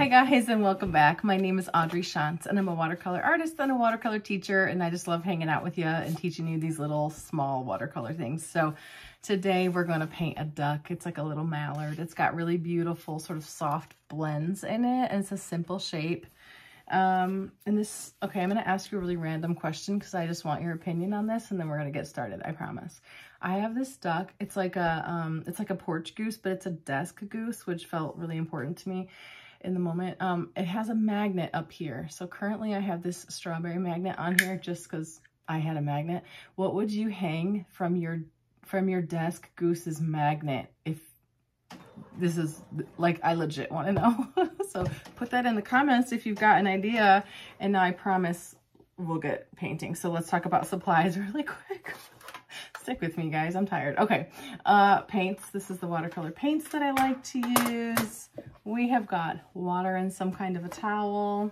Hey guys, and welcome back. My name is Audrey Shantz, and I'm a watercolor artist and a watercolor teacher, and I just love hanging out with you and teaching you these little small watercolor things. So today we're going to paint a duck. It's like a little mallard. It's got really beautiful sort of soft blends in it, and it's a simple shape. Okay, I'm going to ask you a really random question because I just want your opinion on this, and then we're going to get started, I promise. I have this duck. It's like a porch goose, but it's a desk goose, which felt really important to me in the moment. It has a magnet up here. So currently I have this strawberry magnet on here just because I had a magnet. What would you hang from your desk goose's magnet if this is, like, I legit want to know. So put that in the comments if you've got an idea, and now I promise we'll get painting. So let's talk about supplies really quick. Stick with me, guys. I'm tired. Okay. Paints. This is the watercolor paints that I like to use. We have got water in some kind of a towel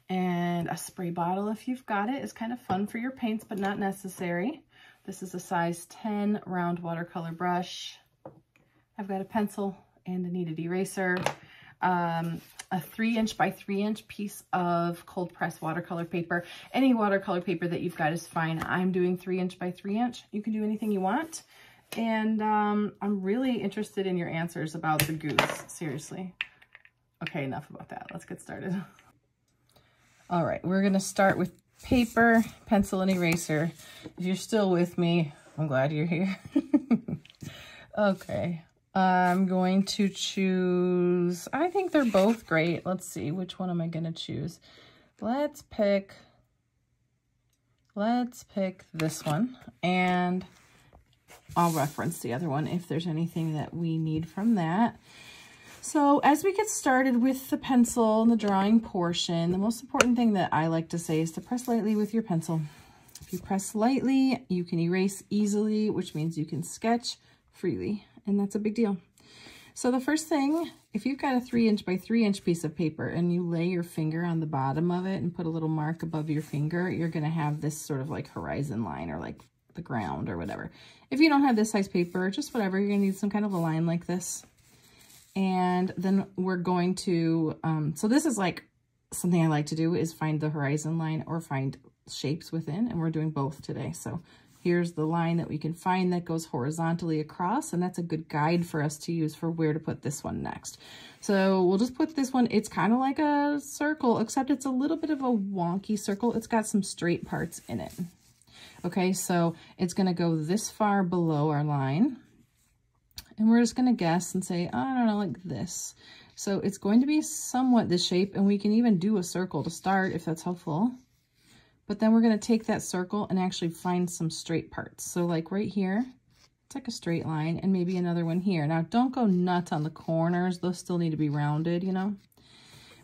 and a spray bottle if you've got it. It's kind of fun for your paints, but not necessary. This is a size 10 round watercolor brush. I've got a pencil and a kneaded eraser. A 3" by 3" piece of cold press watercolor paper. Any watercolor paper that you've got is fine. I'm doing 3" by 3". You can do anything you want. And I'm really interested in your answers about the goose, seriously. Okay, enough about that. Let's get started. All right, we're gonna start with paper, pencil, and eraser. If you're still with me, I'm glad you're here. Okay. I'm going to choose, I think they're both great. Let's see, which one am I going to choose? Let's pick this one, and I'll reference the other one if there's anything that we need from that. So as we get started with the pencil and the drawing portion, the most important thing that I like to say is to press lightly with your pencil. If you press lightly, you can erase easily, which means you can sketch freely. And that's a big deal. So the first thing, if you've got a 3" by 3" piece of paper and you lay your finger on the bottom of it and put a little mark above your finger, you're going to have this sort of like horizon line, or like the ground or whatever. If you don't have this size paper, just whatever, you're going to need some kind of a line like this. And then we're going to, so this is like something I like to do, is find the horizon line or find shapes within, and we're doing both today. So here's the line that we can find that goes horizontally across, and that's a good guide for us to use for where to put this one next. So we'll just put this one, it's kind of like a circle, except it's a little bit of a wonky circle. It's got some straight parts in it. Okay, so it's going to go this far below our line, and we're just going to guess and say, oh, I don't know, like this. So it's going to be somewhat this shape, and we can even do a circle to start if that's helpful. But then we're going to take that circle and actually find some straight parts. So like right here, it's like a straight line, and maybe another one here. Now don't go nuts on the corners. Those still need to be rounded, you know.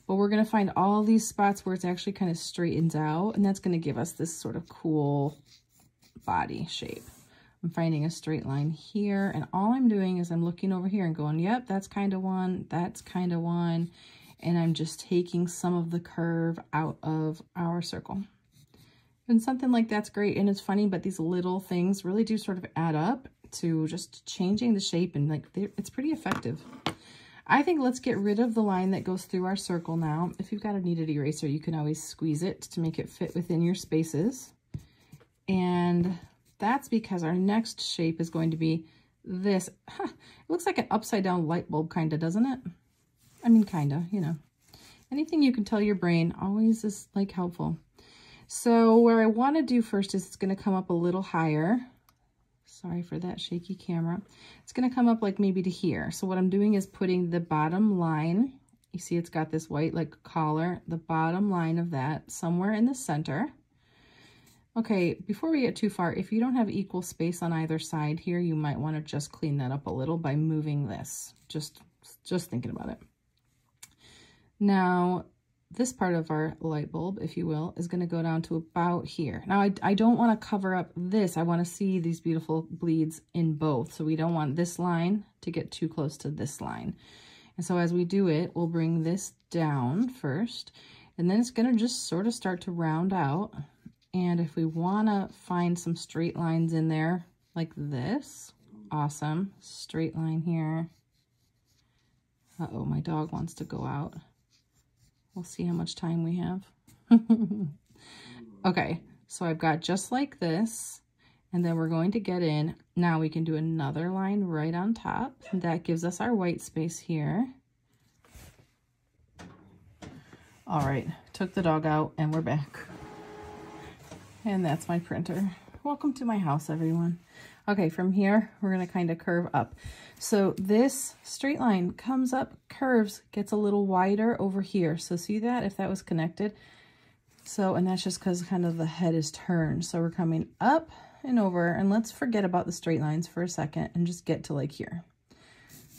But we're going to find all these spots where it's actually kind of straightens out, and that's going to give us this sort of cool body shape. I'm finding a straight line here, and all I'm doing is I'm looking over here and going, yep, that's kind of one, that's kind of one. And I'm just taking some of the curve out of our circle. And something like that's great. And it's funny, but these little things really do sort of add up to just changing the shape, and like it's pretty effective. I think let's get rid of the line that goes through our circle now. If you've got a kneaded eraser, you can always squeeze it to make it fit within your spaces. And that's because our next shape is going to be this. It looks like an upside down light bulb, kind of, doesn't it? I mean, kind of, you know. Anything you can tell your brain always is like helpful. So where I want to do first is it's going to come up a little higher. Sorry for that shaky camera. It's going to come up like maybe to here. So what I'm doing is putting the bottom line, you see it's got this white like collar, the bottom line of that somewhere in the center. Okay, before we get too far, if you don't have equal space on either side here, you might want to just clean that up a little by moving this. Just thinking about it. Now, this part of our light bulb, if you will, is going to go down to about here. Now, I don't want to cover up this. I want to see these beautiful bleeds in both. So we don't want this line to get too close to this line. And so as we do it, we'll bring this down first, and then it's going to just sort of start to round out. And if we want to find some straight lines in there like this, awesome. Straight line here. Uh-oh, my dog wants to go out. We'll see how much time we have. Okay, so I've got just like this, and then we're going to get in. Now we can do another line right on top. That gives us our white space here. All right, took the dog out and we're back. And that's my printer. Welcome to my house, everyone. Okay, from here, we're gonna kind of curve up. So this straight line comes up, curves, gets a little wider over here. So see that, if that was connected? So, and that's just because kind of the head is turned. So we're coming up and over, and let's forget about the straight lines for a second and just get to like here.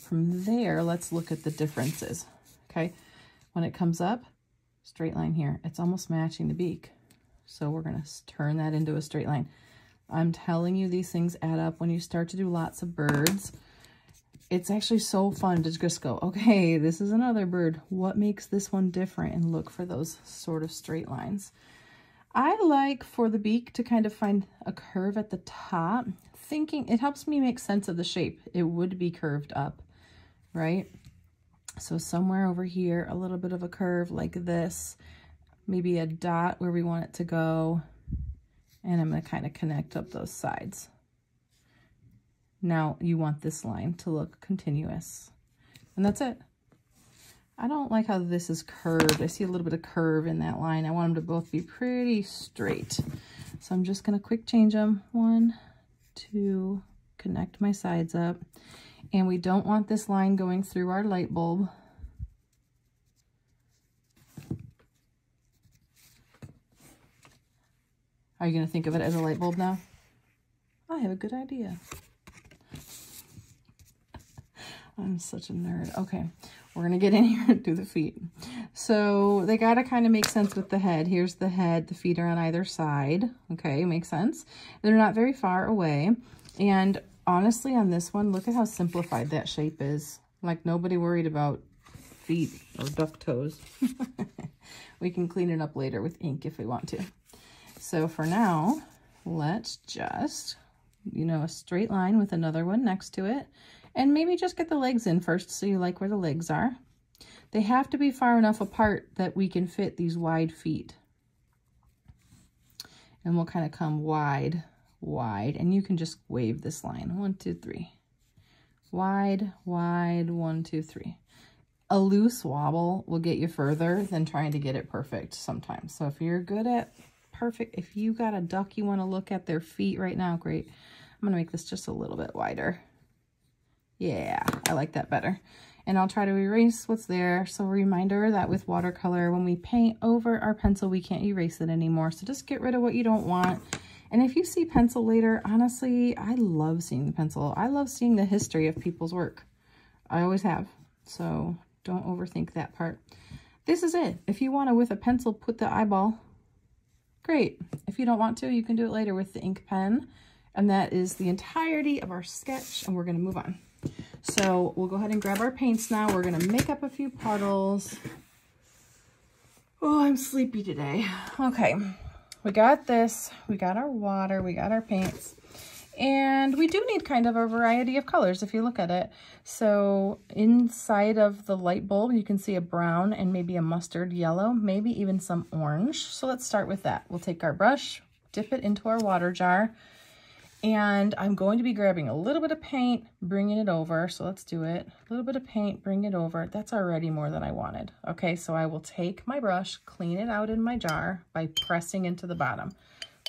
From there, let's look at the differences, okay? When it comes up, straight line here, it's almost matching the beak. So we're gonna turn that into a straight line. I'm telling you, these things add up when you start to do lots of birds. It's actually so fun to just go, okay, this is another bird. What makes this one different? And look for those sort of straight lines. I like for the beak to kind of find a curve at the top, thinking it helps me make sense of the shape. It would be curved up, right? So somewhere over here, a little bit of a curve like this, maybe a dot where we want it to go. And I'm going to kind of connect up those sides. Now you want this line to look continuous. And that's it. I don't like how this is curved. I see a little bit of curve in that line. I want them to both be pretty straight. So I'm just going to quick change them. 1, 2, connect my sides up. And we don't want this line going through our light bulb. Are you going to think of it as a light bulb now? I have a good idea. I'm such a nerd. Okay, we're going to get in here and do the feet. So they got to kind of make sense with the head. Here's the head. The feet are on either side. Okay, makes sense. They're not very far away. And honestly, on this one, look at how simplified that shape is. Like nobody worried about feet or duck toes. We can clean it up later with ink if we want to. So for now, let's just, you know, a straight line with another one next to it. And maybe just get the legs in first so you like where the legs are. They have to be far enough apart that we can fit these wide feet. And we'll kind of come wide, wide. And you can just wave this line. 1, 2, 3. Wide, wide, 1, 2, 3. A loose wobble will get you further than trying to get it perfect sometimes. So if you're good at perfect, if you got a duck you want to look at their feet right now, great. I'm going to make this just a little bit wider. Yeah, I like that better. And I'll try to erase what's there. So a reminder that with watercolor, when we paint over our pencil, we can't erase it anymore. So just get rid of what you don't want. And if you see pencil later, honestly, I love seeing the pencil. I love seeing the history of people's work. I always have. So don't overthink that part. This is it. If you want to, with a pencil, put the eyeball, great. If you don't want to, you can do it later with the ink pen. And that is the entirety of our sketch, and we're going to move on. So we'll go ahead and grab our paints now. We're going to make up a few puddles. Oh, I'm sleepy today. Okay, we got this. We got our water. We got our paints. And we do need kind of a variety of colors if you look at it. So inside of the light bulb, you can see a brown and maybe a mustard yellow, maybe even some orange. So let's start with that. We'll take our brush, dip it into our water jar, and I'm going to be grabbing a little bit of paint, bringing it over. So let's do it. A little bit of paint, bring it over. That's already more than I wanted. Okay, so I will take my brush, clean it out in my jar by pressing into the bottom.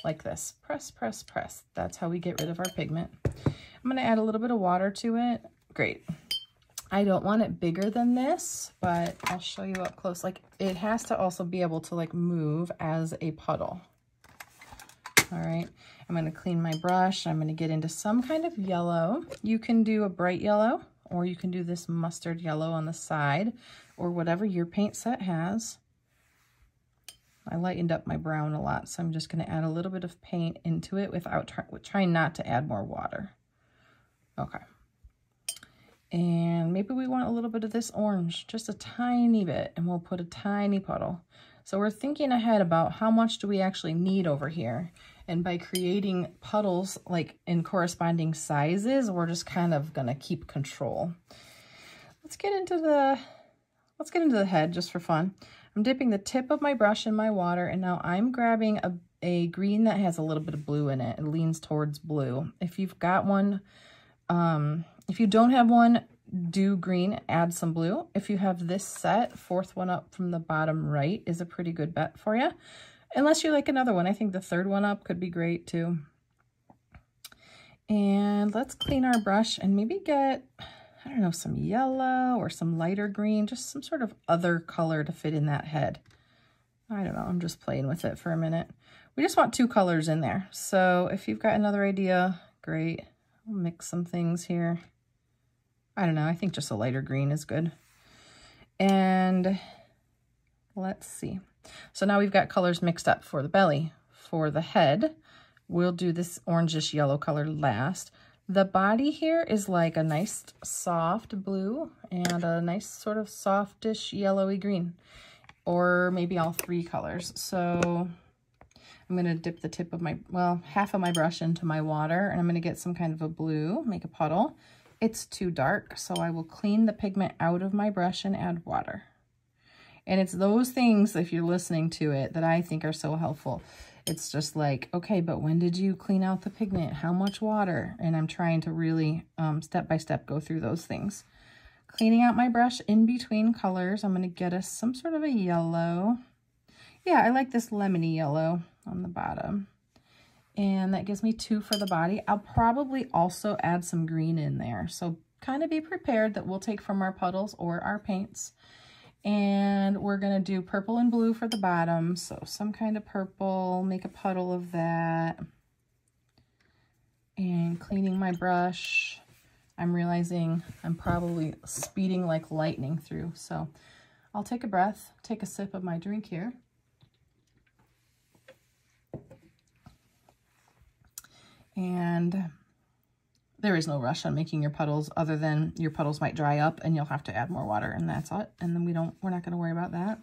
Like this. Press, press, press. That's how we get rid of our pigment. I'm going to add a little bit of water to it. Great. I don't want it bigger than this, but I'll show you up close. Like, it has to also be able to like move as a puddle. All right. I'm going to clean my brush. I'm going to get into some kind of yellow. You can do a bright yellow, or you can do this mustard yellow on the side, or whatever your paint set has. I lightened up my brown a lot, so I'm just going to add a little bit of paint into it without trying not to add more water. Okay. And maybe we want a little bit of this orange, just a tiny bit, and we'll put a tiny puddle. So we're thinking ahead about how much do we actually need over here. And by creating puddles like in corresponding sizes, we're just kind of going to keep control. let's get into the head just for fun. I'm dipping the tip of my brush in my water, and now I'm grabbing a green that has a little bit of blue in it. It leans towards blue. If you've got one, if you don't have one, do green, add some blue. If you have this set, fourth one up from the bottom right is a pretty good bet for you. Unless you like another one. I think the third one up could be great too. And let's clean our brush and maybe get, I don't know, some yellow or some lighter green, just some sort of other color to fit in that head. I don't know, I'm just playing with it for a minute. We just want 2 colors in there. So if you've got another idea, great. I'll mix some things here. I don't know, I think just a lighter green is good. And let's see. So now we've got colors mixed up for the belly. For the head, we'll do this orangish yellow color last. The body here is like a nice soft blue and a nice sort of softish yellowy green, or maybe all 3 colors. So I'm going to dip the tip of my, well, half of my brush into my water, and I'm going to get some kind of a blue, make a puddle. It's too dark, so I will clean the pigment out of my brush and add water. And it's those things, if you're listening to it, that I think are so helpful. It's just like, okay, but when did you clean out the pigment? How much water? And I'm trying to really step by step go through those things. Cleaning out my brush in between colors, I'm going to get us some sort of a yellow. Yeah, I like this lemony yellow on the bottom. And that gives me 2 for the body. I'll probably also add some green in there. So kind of be prepared that we'll take from our puddles or our paints. And we're going to do purple and blue for the bottom. So some kind of purple, make a puddle of that. And cleaning my brush. I'm realizing I'm probably speeding like lightning through. So I'll take a breath, take a sip of my drink here. And there is no rush on making your puddles, other than your puddles might dry up and you'll have to add more water, and that's it. And then we're not going to worry about that.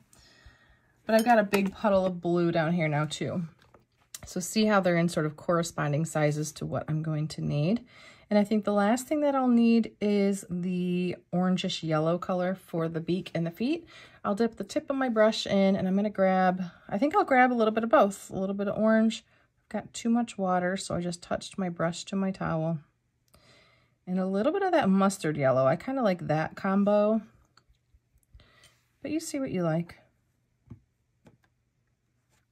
But I've got a big puddle of blue down here now too. So see how they're in sort of corresponding sizes to what I'm going to need. And I think the last thing that I'll need is the orangish yellow color for the beak and the feet. I'll dip the tip of my brush in, and I'm going to grab, I think I'll grab a little bit of both, a little bit of orange. Got too much water, so I just touched my brush to my towel. And a little bit of that mustard yellow. I kind of like that combo. But you see what you like.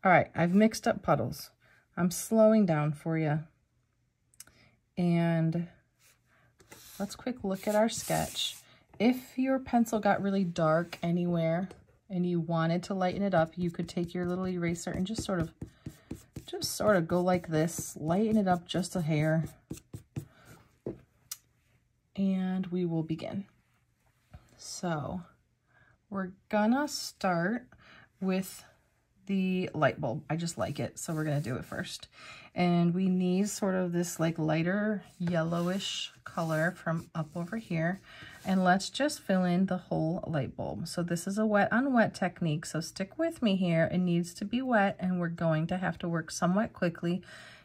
All right, I've mixed up puddles. I'm slowing down for you. And let's quick look at our sketch. If your pencil got really dark anywhere and you wanted to lighten it up, you could take your little eraser and just sort of go like this, lighten it up just a hair, and we will begin. So we're gonna start with the light bulb. I just like it, so we're gonna do it first. And we need sort of this like lighter yellowish color from up over here. And let's just fill in the whole light bulb. So this is a wet on wet technique, so stick with me here. It needs to be wet, and we're going to have to work somewhat quickly.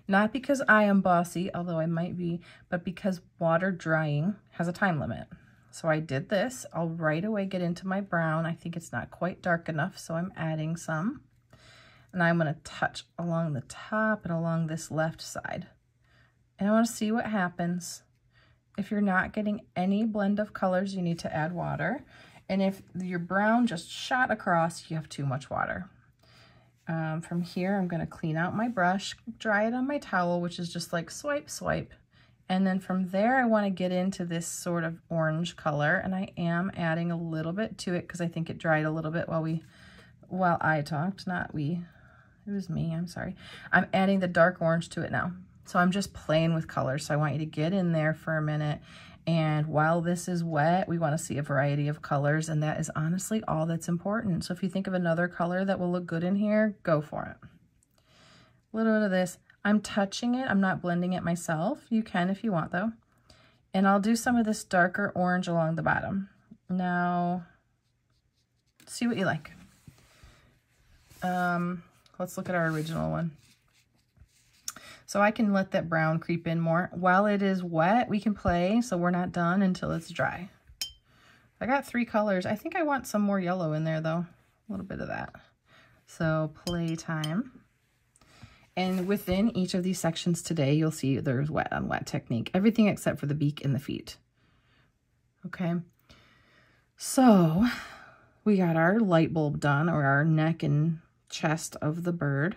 Not because I am bossy, although I might be, but because water drying has a time limit. So I did this. I'll right away get into my brown. I think it's not quite dark enough, so I'm adding some. And I'm going to touch along the top and along this left side. And I want to see what happens. If you're not getting any blend of colors, you need to add water. And if your brown just shot across, you have too much water. From here, I'm going to clean out my brush, dry it on my towel, which is just like swipe, swipe. And then from there, I want to get into this sort of orange color. And I am adding a little bit to it because I think it dried a little bit while I talked, not we. It was me, I'm sorry. I'm adding the dark orange to it now. So I'm just playing with colors. So I want you to get in there for a minute. And while this is wet, we want to see a variety of colors. And that is honestly all that's important. So if you think of another color that will look good in here, go for it. A little bit of this. I'm touching it. I'm not blending it myself. You can if you want though. And I'll do some of this darker orange along the bottom. Now, see what you like. Let's look at our original one. So I can let that brown creep in more. While it is wet, we can play, so we're not done until it's dry. I got 3 colors. I think I want some more yellow in there though. A little bit of that. So playtime. And within each of these sections today, you'll see there's wet on wet technique. Everything except for the beak and the feet. Okay. So we got our light bulb done, or our neck and chest of the bird.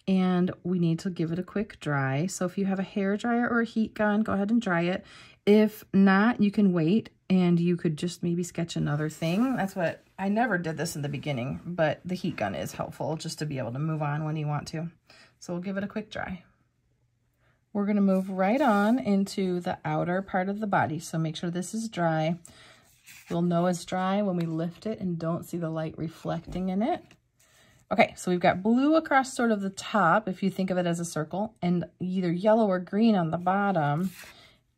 And we need to give it a quick dry. So if you have a hair dryer or a heat gun, go ahead and dry it. If not, you can wait and you could just maybe sketch another thing. That's what, I never did this in the beginning, but the heat gun is helpful just to be able to move on when you want to. So we'll give it a quick dry. We're going to move right on into the outer part of the body. So make sure this is dry. We'll know it's dry when we lift it and don't see the light reflecting in it. Okay, so we've got blue across sort of the top, if you think of it as a circle, and either yellow or green on the bottom.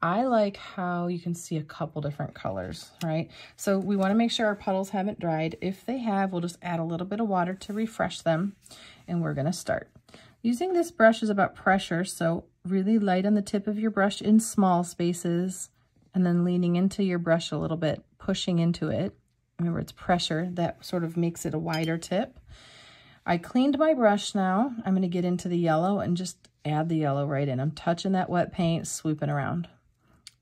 I like how you can see a couple different colors, right? So we want to make sure our puddles haven't dried. If they have, we'll just add a little bit of water to refresh them, and we're going to start. Using this brush is about pressure, so really light on the tip of your brush in small spaces, and then leaning into your brush a little bit, pushing into it. Remember, it's pressure that sort of makes it a wider tip. I cleaned my brush now. I'm going to get into the yellow and just add the yellow right in. I'm touching that wet paint, swooping around.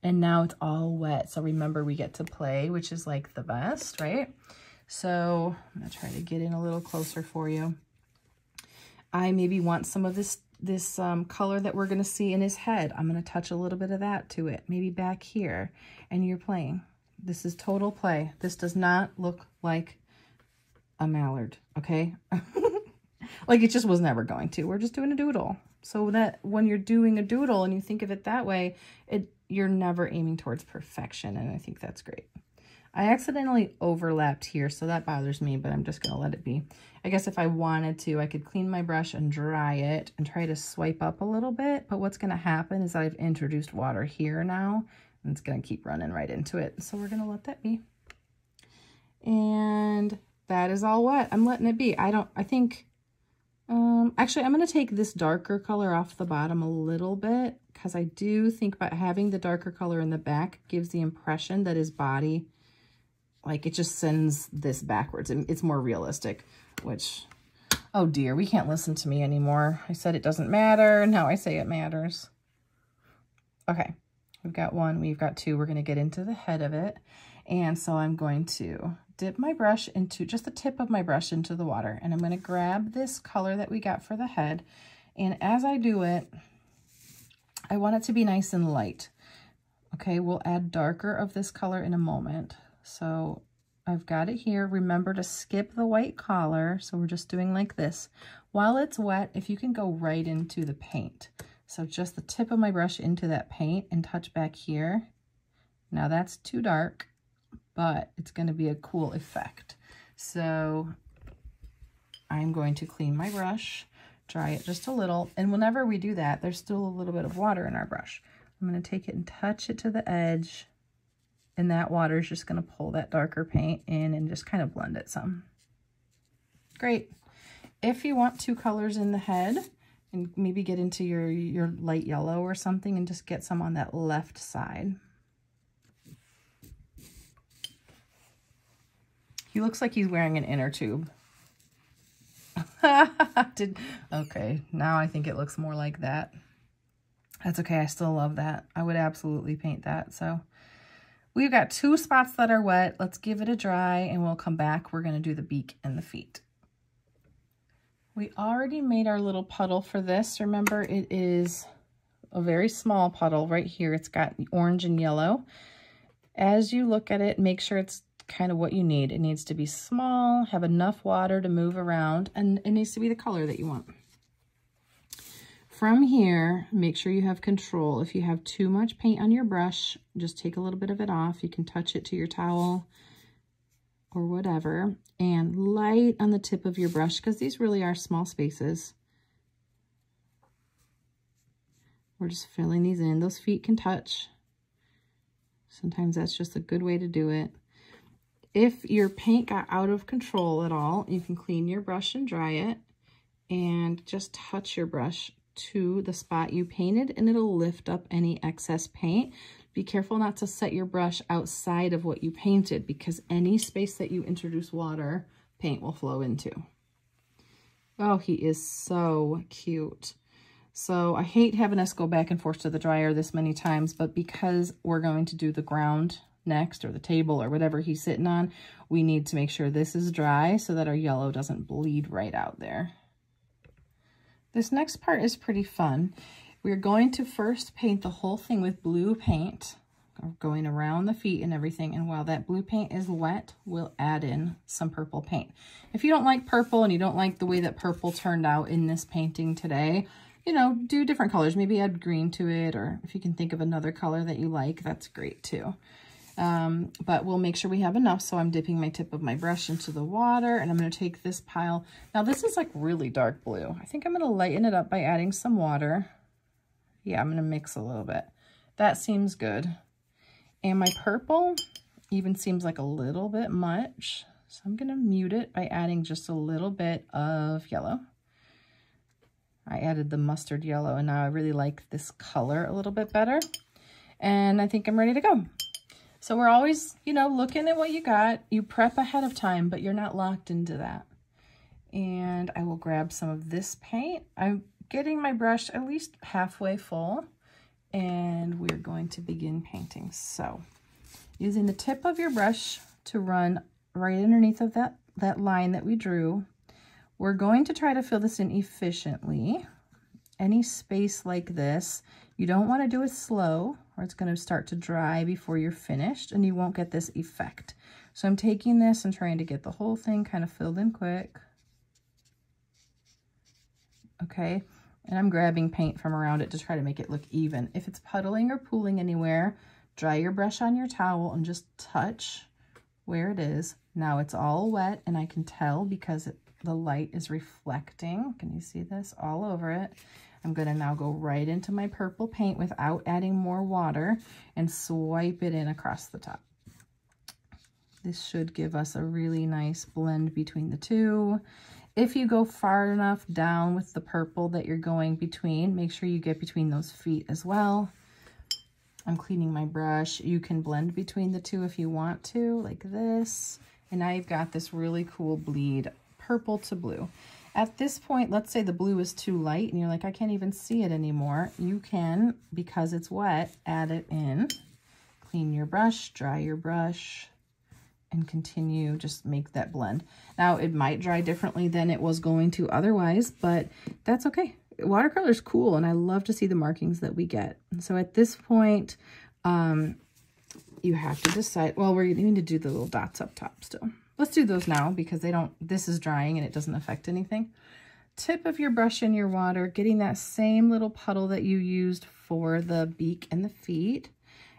And now it's all wet. So remember, we get to play, which is like the best, right? So I'm going to try to get in a little closer for you. I maybe want some of this color that we're going to see in his head. I'm going to touch a little bit of that to it, maybe back here. And you're playing. This is total play. This does not look like a mallard, okay? Like it just was never going to. We're just doing a doodle. So that when you're doing a doodle and you think of it that way, you're never aiming towards perfection, and I think that's great. I accidentally overlapped here, so that bothers me, but I'm just going to let it be. I guess if I wanted to, I could clean my brush and dry it and try to swipe up a little bit, but what's going to happen is that I've introduced water here now, and it's going to keep running right into it. So we're going to let that be. And that is all wet. I'm letting it be. Actually, I'm going to take this darker color off the bottom a little bit, because I do think about having the darker color in the back gives the impression that his body, like, it just sends this backwards and it's more realistic, which, oh dear, we can't listen to me anymore. I said it doesn't matter, and now I say it matters. Okay, we've got 1, we've got 2. We're going to get into the head of it. And so I'm going to dip my brush into, just the tip of my brush into the water. And I'm going to grab this color that we got for the head. And as I do it, I want it to be nice and light. Okay, we'll add darker of this color in a moment. So I've got it here. Remember to skip the white collar. So we're just doing like this. While it's wet, if you can go right into the paint. So just the tip of my brush into that paint and touch back here. Now that's too dark, but it's going to be a cool effect. So I'm going to clean my brush, dry it just a little. And whenever we do that, there's still a little bit of water in our brush. I'm going to take it and touch it to the edge. And that water is just going to pull that darker paint in and just kind of blend it some. Great. If you want 2 colors in the head, and maybe get into your light yellow or something and just get some on that left side. He looks like he's wearing an inner tube. Okay, now I think it looks more like that. That's okay, I still love that. I would absolutely paint that. So we've got 2 spots that are wet. Let's give it a dry and we'll come back. We're gonna do the beak and the feet. We already made our little puddle for this. Remember, it is a very small puddle right here. It's got orange and yellow. As you look at it, make sure it's kind of what you need. It needs to be small, have enough water to move around, and it needs to be the color that you want. From here, make sure you have control. If you have too much paint on your brush, just take a little bit of it off. You can touch it to your towel or whatever, and light on the tip of your brush, because these really are small spaces. We're just filling these in. Those feet can touch. Sometimes that's just a good way to do it. If your paint got out of control at all, you can clean your brush and dry it, and just touch your brush to the spot you painted and it'll lift up any excess paint. Be careful not to set your brush outside of what you painted because any space that you introduce water, paint will flow into. Oh, he is so cute. So I hate having us go back and forth to the dryer this many times, but because we're going to do the ground next or the table or whatever he's sitting on, we need to make sure this is dry so that our yellow doesn't bleed right out there. This next part is pretty fun. We're going to first paint the whole thing with blue paint, going around the feet and everything. And while that blue paint is wet, we'll add in some purple paint. If you don't like purple and you don't like the way that purple turned out in this painting today, you know, do different colors. Maybe add green to it, or if you can think of another color that you like, that's great too. But we'll make sure we have enough. So I'm dipping my tip of my brush into the water and I'm going to take this pile. Now this is like really dark blue. I think I'm going to lighten it up by adding some water. Yeah, I'm going to mix a little bit. That seems good. And my purple even seems like a little bit much. So I'm going to mute it by adding just a little bit of yellow. I added the mustard yellow and now I really like this color a little bit better. And I think I'm ready to go. So we're always, you know, looking at what you got. You prep ahead of time, but you're not locked into that. And I will grab some of this paint. I'm getting my brush at least halfway full and we're going to begin painting. So using the tip of your brush to run right underneath of that line that we drew, we're going to try to fill this in efficiently. Any space like this, you don't want to do it slow or it's going to start to dry before you're finished and you won't get this effect. So I'm taking this and trying to get the whole thing kind of filled in quick. Okay, and I'm grabbing paint from around it to try to make it look even. If it's puddling or pooling anywhere, dry your brush on your towel and just touch where it is. Now it's all wet and I can tell because the light is reflecting. Can you see this all over it? I'm going to now go right into my purple paint without adding more water and swipe it in across the top. This should give us a really nice blend between the two. If you go far enough down with the purple that you're going between, make sure you get between those feet as well. I'm cleaning my brush. You can blend between the two if you want to, like this. And now you've got this really cool bleed, purple to blue. At this point, let's say the blue is too light and you're like, I can't even see it anymore. You can, because it's wet, add it in. Clean your brush, dry your brush, and continue, just make that blend. Now, it might dry differently than it was going to otherwise, but that's okay. Watercolor is cool, and I love to see the markings that we get. So at this point, you have to decide, well, we're going to do the little dots up top still. Let's do those now because this is drying and it doesn't affect anything. Tip of your brush in your water, getting that same little puddle that you used for the beak and the feet.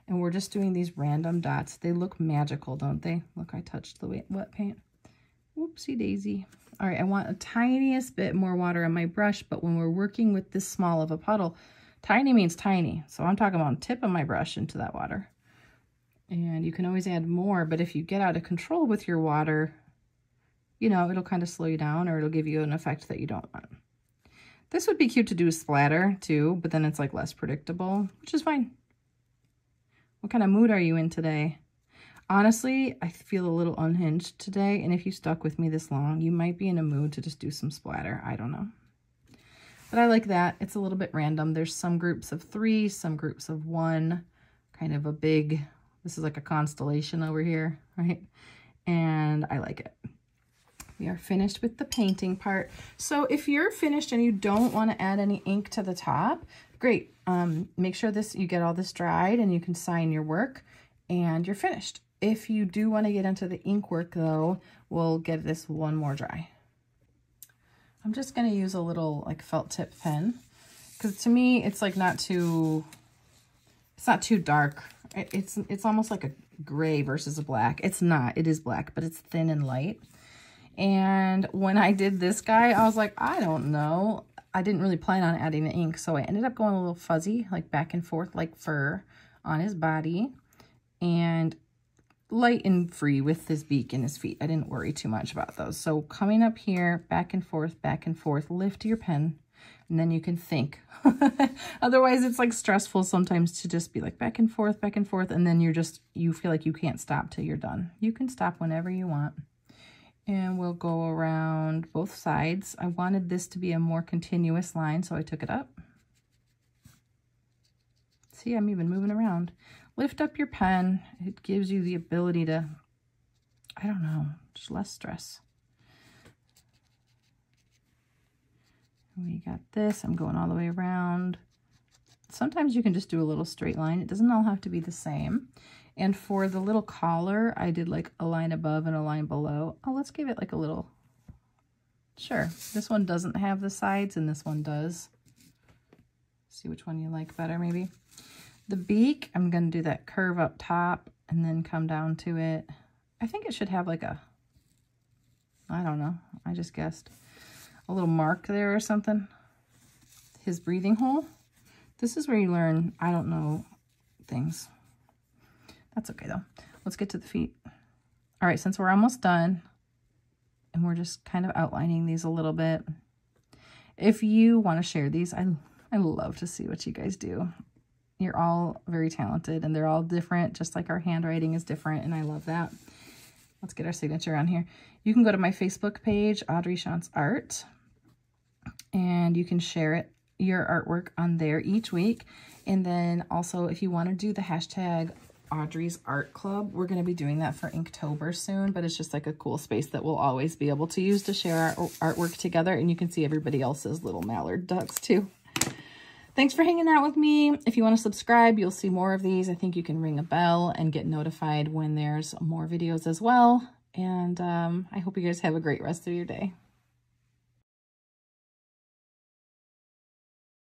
And we're just doing these random dots. They look magical, don't they? Look, I touched the wet paint. Whoopsie daisy. All right, I want a tiniest bit more water on my brush, but when we're working with this small of a puddle, tiny means tiny. So I'm talking about tip of my brush into that water. And you can always add more, but if you get out of control with your water, you know, it'll kind of slow you down or it'll give you an effect that you don't want. This would be cute to do a splatter too, but then it's like less predictable, which is fine. What kind of mood are you in today? Honestly, I feel a little unhinged today, and if you stuck with me this long, you might be in a mood to just do some splatter. I don't know. But I like that. It's a little bit random. There's some groups of 3, some groups of 1, kind of a big, this is like a constellation over here, right? And I like it. We are finished with the painting part. So if you're finished and you don't want to add any ink to the top, great. Make sure you get all this dried and you can sign your work and you're finished. If you do want to get into the ink work though, we'll get this one more dry. I'm just going to use a little like felt tip pen because to me it's like it's not too dark. It's almost like a gray versus a black. It's not, it is black, but it's thin and light. And when I did this guy, I was like, I don't know. I didn't really plan on adding the ink, so I ended up going a little fuzzy, like back and forth like fur on his body, and light and free with his beak and his feet. I didn't worry too much about those. So coming up here, back and forth, lift your pen. and then you can think. Otherwise, it's like stressful sometimes to just be like back and forth, and then you feel like you can't stop till you're done. You can stop whenever you want. And we'll go around both sides. I wanted this to be a more continuous line, so I took it up. See, I'm even moving around. Lift up your pen. It gives you the ability to, I don't know, just less stress. We got this. I'm going all the way around. Sometimes you can just do a little straight line. It doesn't all have to be the same. And for the little collar, I did like a line above and a line below. Oh, let's give it like a little, sure. This one doesn't have the sides and this one does. See which one you like better maybe. The beak, I'm gonna do that curve up top and then come down to it. I think it should have like a, I don't know, I just guessed. A little mark there or something. His breathing hole. This is where you learn, I don't know things. That's okay though. Let's get to the feet. All right, since we're almost done and we're just kind of outlining these a little bit. If you want to share these, I love to see what you guys do. You're all very talented and they're all different, just like our handwriting is different, and I love that. Let's get our signature on here. You can go to my Facebook page, Audrey Shantz Art, and you can share your artwork on there each week. And then also, if you want to do the hashtag Audrey's Art Club, we're going to be doing that for Inktober soon, but it's just like a cool space that we'll always be able to use to share our artwork together, and you can see everybody else's little mallard ducks too. Thanks for hanging out with me. If you want to subscribe, you'll see more of these. I think you can ring a bell and get notified when there's more videos as well. And I hope you guys have a great rest of your day.